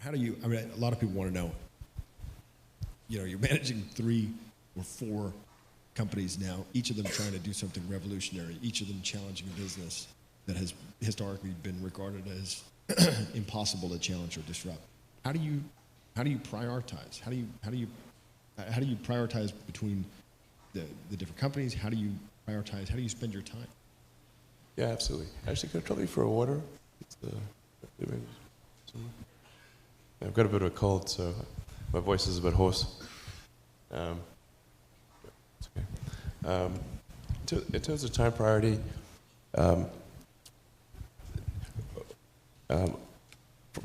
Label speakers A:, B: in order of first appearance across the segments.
A: how do you, I mean, a lot of people want to know, you're managing 3 or 4 companies now, each of them trying to do something revolutionary, each of them challenging a business that has historically been regarded as impossible to challenge or disrupt. How do you prioritize? How do you prioritize between the different companies? How do you prioritize? How do you spend your time?
B: Yeah, absolutely. Actually, can I trouble you for a water? I've got a bit of a cold, so my voice is a bit hoarse. It's okay. In terms of time priority,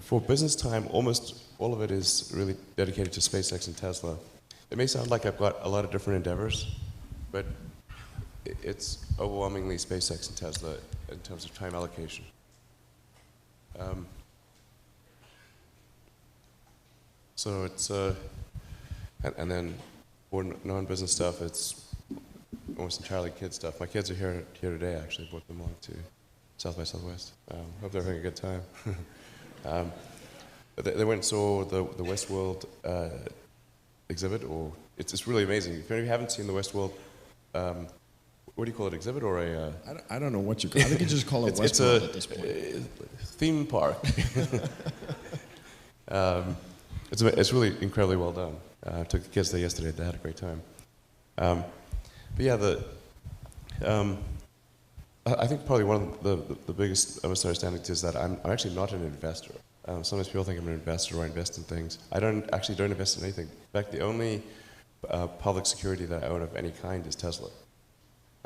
B: for business time, almost all of it is really dedicated to SpaceX and Tesla. It may sound like I've got a lot of different endeavors, but it's overwhelmingly SpaceX and Tesla in terms of time allocation. So it's, and then for non-business stuff, it's almost entirely kid stuff. My kids are here today, actually. Brought them along to South by Southwest. Hope they're having a good time. They went and saw the Westworld exhibit, or it's really amazing. If you haven't seen the Westworld, what do you call it, exhibit or a...
A: I don't know what you call it. I think you just call it Westworld at this point.
B: Theme park. It's really incredibly well done. I took the kids there yesterday. They had a great time. But yeah, I think probably one of the biggest misunderstandings is that I'm actually not an investor. Sometimes people think I'm an investor or I invest in things. I don't invest in anything. In fact, the only public security that I own of any kind is Tesla.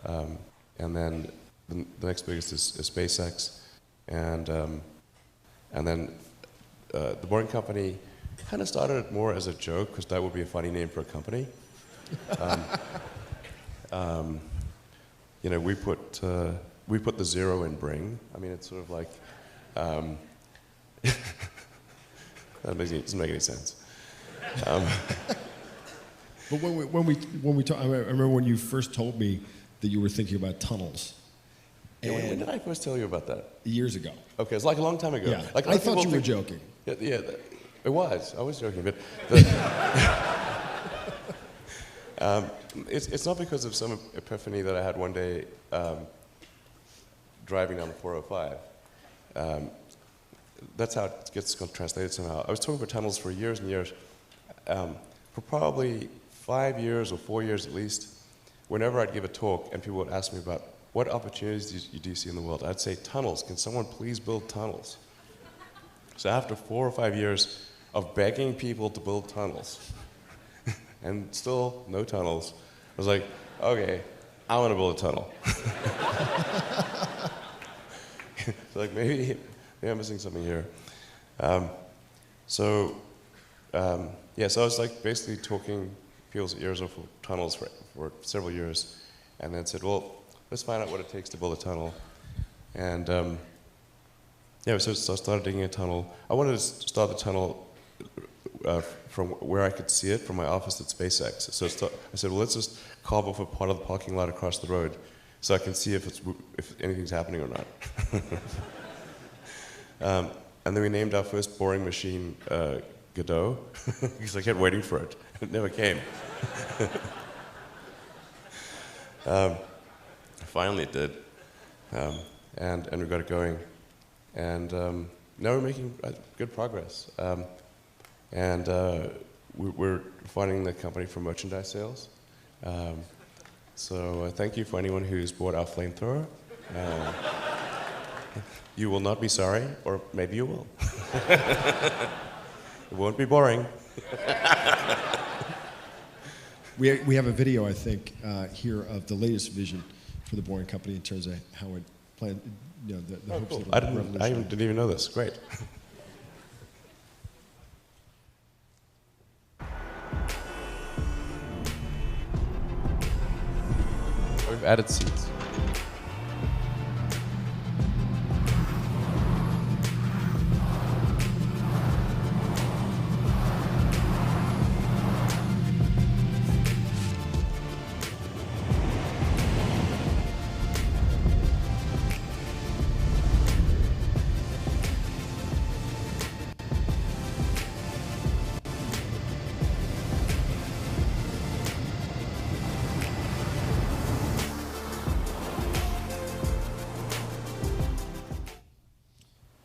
B: And then the next biggest is SpaceX. And then the Boring Company kind of started more as a joke, because that would be a funny name for a company. We put the 0 in Bring. I mean, it's sort of like that doesn't make any sense.
A: But when we talk, I remember when you first told me that you were thinking about tunnels.
B: Yeah, when did I first tell you about that?
A: Years ago.
B: Okay, it's like a long time ago.
A: Yeah,
B: like
A: I thought you were joking.
B: Yeah, it was. I was joking, but it's not because of some epiphany that I had one day driving down the 405. That's how it gets translated somehow. I was talking about tunnels for years and years. For probably 5 years or 4 years at least, whenever I'd give a talk and people would ask me about what opportunities do you see in the world, I'd say tunnels. Can someone please build tunnels? So after 4 or 5 years of begging people to build tunnels, and still no tunnels, I was like, okay, I want to build a tunnel. So like maybe I'm missing something here. So I was like basically talking people's ears off for tunnels for several years, and then said, well, let's find out what it takes to build a tunnel. And so I started digging a tunnel. I wanted to start the tunnel from where I could see it from my office at SpaceX. So I said, well, let's just carve off a part of the parking lot across the road so I can see if anything's happening or not. And then we named our first boring machine Godot, because I kept waiting for it. It never came. Finally it did. And we got it going. And now we're making good progress. We're funding the company for merchandise sales. So thank you for anyone who's bought our flamethrower. You will not be sorry, or maybe you will. It won't be boring.
A: We have a video, I think, here of the latest vision for the Boring Company in terms of how it planned, the hopes
B: cool.
A: of
B: I
A: revolution.
B: didn't even know this. Great. We've added seats.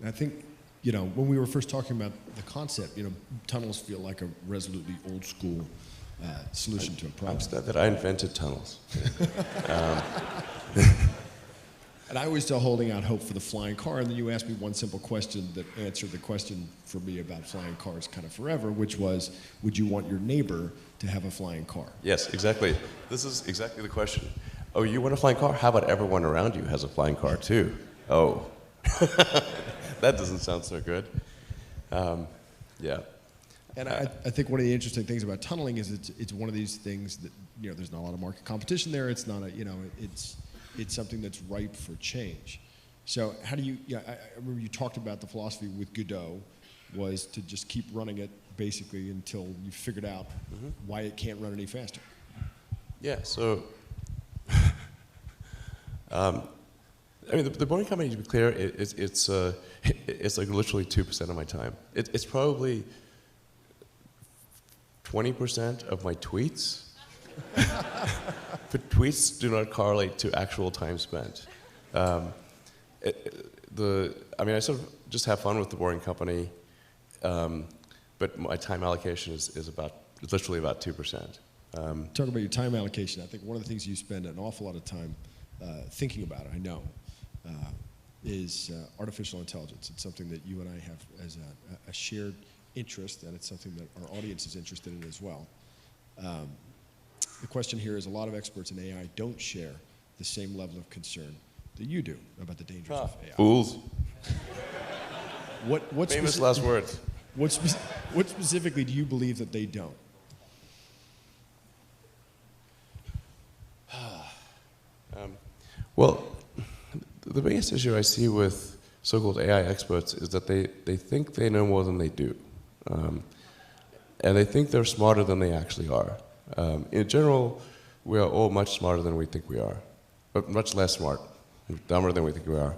A: I think, you know, when we were first talking about the concept, you know, tunnels feel like a resolutely old school solution to a problem.
B: I'm glad that I invented tunnels.
A: And I was still holding out hope for the flying car, and then you asked me one simple question that answered the question for me about flying cars kind of forever, which was, would you want your neighbor to have a flying car?
B: Yes, exactly. This is exactly the question. Oh, you want a flying car? How about everyone around you has a flying car too? Oh, that doesn't sound so good. Yeah.
A: And I think one of the interesting things about tunneling is it's one of these things that, you know, there's not a lot of market competition there. It's not a, you know, it's something that's ripe for change. So how do you, yeah, I remember you talked about the philosophy with Godot was to just keep running it basically until you figured out why it can't run any faster.
B: Yeah, so, I mean, the Boring Company, to be clear, it's like literally 2% of my time. It's probably 20% of my tweets. But tweets do not correlate to actual time spent. I mean, I sort of just have fun with the Boring Company, but my time allocation is literally about 2%.
A: Talk about your time allocation. I think one of the things you spend an awful lot of time thinking about, I know, is artificial intelligence. It's something that you and I have as a shared interest, and it's something that our audience is interested in as well. The question here is a lot of experts in AI don't share the same level of concern that you do about the dangers of AI.
B: Fools.
A: What
B: Famous last words.
A: What specifically do you believe that they don't?
B: Well, the biggest issue I see with so-called AI experts is that they think they know more than they do. And they think they're smarter than they actually are. In general, we are all much smarter than we think we are, but much less smart, dumber than we think we are,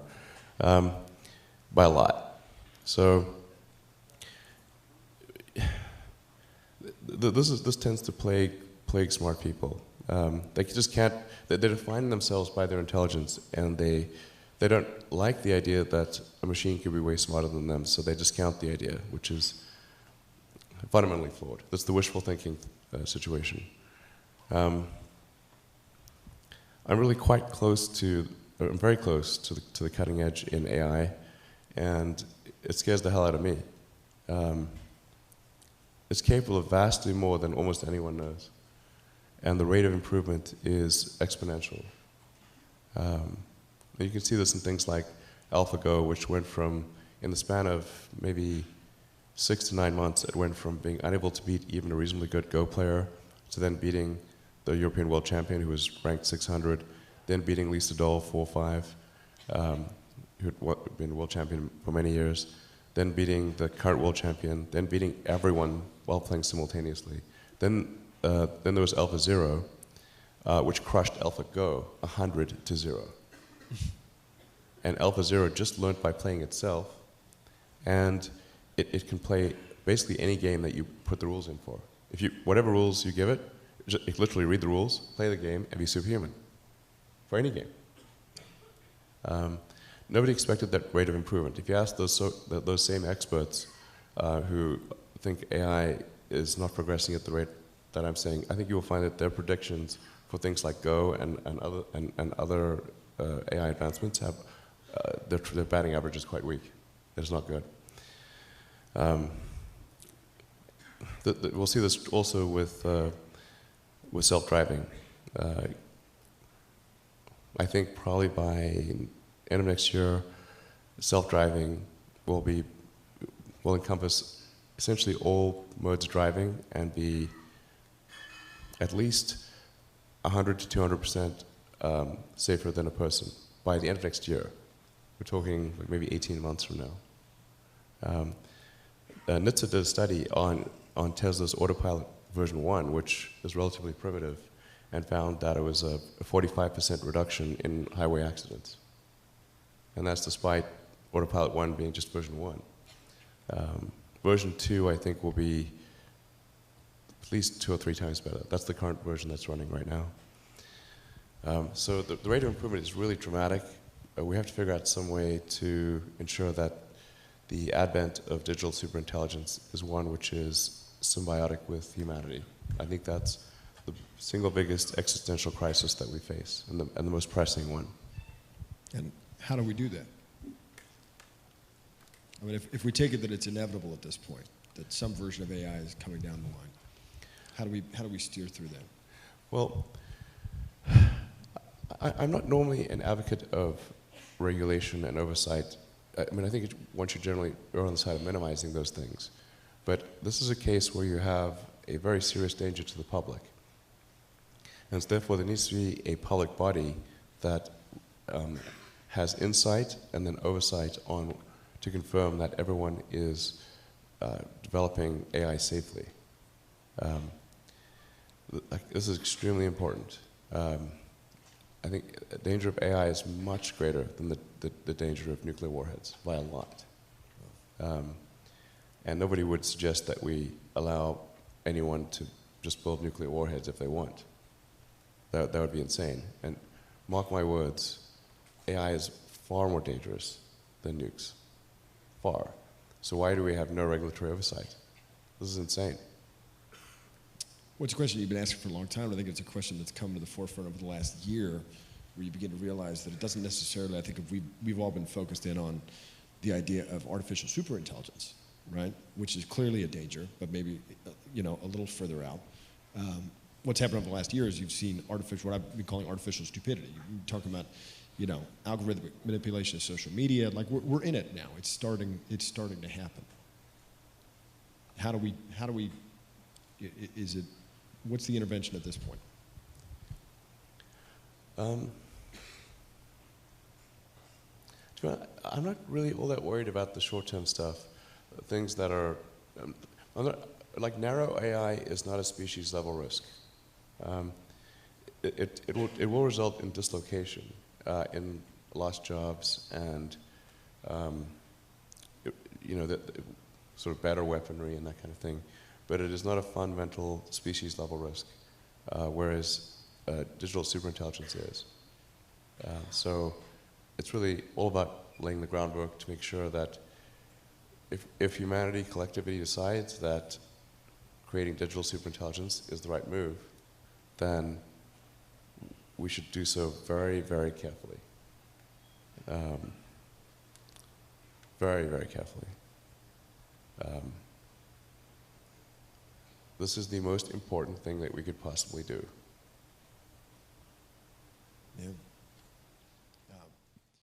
B: by a lot. So this tends to plague smart people. They just can't. They define themselves by their intelligence, and they don't like the idea that a machine could be way smarter than them. So they discount the idea, which is fundamentally flawed. That's the wishful thinking situation. I'm really quite close to, I'm very close to the cutting edge in AI, and it scares the hell out of me. It's capable of vastly more than almost anyone knows, and the rate of improvement is exponential. You can see this in things like AlphaGo, which went from, in the span of maybe 6 to 9 months, it went from being unable to beat even a reasonably good Go player to then beating the European world champion, who was ranked 600, then beating Lisa Doll 4-5, who had been world champion for many years, then beating the current world champion, then beating everyone while playing simultaneously. Then there was AlphaZero, which crushed AlphaGo 100-0. And AlphaZero just learned by playing itself, and it can play basically any game that you put the rules in for. Whatever rules you give it, it literally read the rules, play the game, and be superhuman for any game. Nobody expected that rate of improvement. If you ask those same experts who think AI is not progressing at the rate that I'm saying, I think you will find that their predictions for things like Go and other AI advancements have their batting average is quite weak. It's not good. We'll see this also with self-driving. I think probably by end of next year, self-driving will encompass essentially all modes of driving and be at least 100 to 200% safer than a person by the end of next year. We're talking like maybe 18 months from now. NHTSA did a study on Tesla's Autopilot version 1, which is relatively primitive, and found that it was a 45% reduction in highway accidents. And that's despite Autopilot 1 being just version 1. Version 2, I think, will be at least 2 or 3 times better. That's the current version that's running right now. So the rate of improvement is really dramatic. We have to figure out some way to ensure that the advent of digital superintelligence is one which is symbiotic with humanity. I think that's the single biggest existential crisis that we face, and the most pressing one.
A: And how do we do that? I mean, if we take it that it's inevitable at this point, that some version of AI is coming down the line, how do we steer through that?
B: Well, I'm not normally an advocate of regulation and oversight. I mean, I think one should generally err on the side of minimizing those things. But this is a case where you have a very serious danger to the public. And so therefore, there needs to be a public body that has insight and then oversight on to confirm that everyone is developing AI safely. This is extremely important. I think the danger of AI is much greater than the danger of nuclear warheads by a lot. And nobody would suggest that we allow anyone to just build nuclear warheads if they want. That would be insane. And mark my words, AI is far more dangerous than nukes. Far. So why do we have no regulatory oversight? This is insane.
A: Well, it's a question you've been asking for a long time. I think it's a question that's come to the forefront over the last year, where you begin to realize that it doesn't necessarily, I think we've all been focused in on the idea of artificial superintelligence, right? Which is clearly a danger, but maybe, a little further out. What's happened over the last year is you've seen what I've been calling artificial stupidity. You're talking about, algorithmic manipulation of social media. Like we're in it now. It's starting to happen. How do we, what's the intervention at this point?
B: I'm not really all that worried about the short-term stuff. Things that are, like narrow AI is not a species-level risk. It will result in dislocation, in lost jobs, and sort of better weaponry and that kind of thing. But it is not a fundamental species-level risk, whereas digital superintelligence is. So it's really all about laying the groundwork to make sure that if humanity collectively decides that creating digital superintelligence is the right move, then we should do so very, very carefully. Very, very carefully. This is the most important thing that we could possibly do.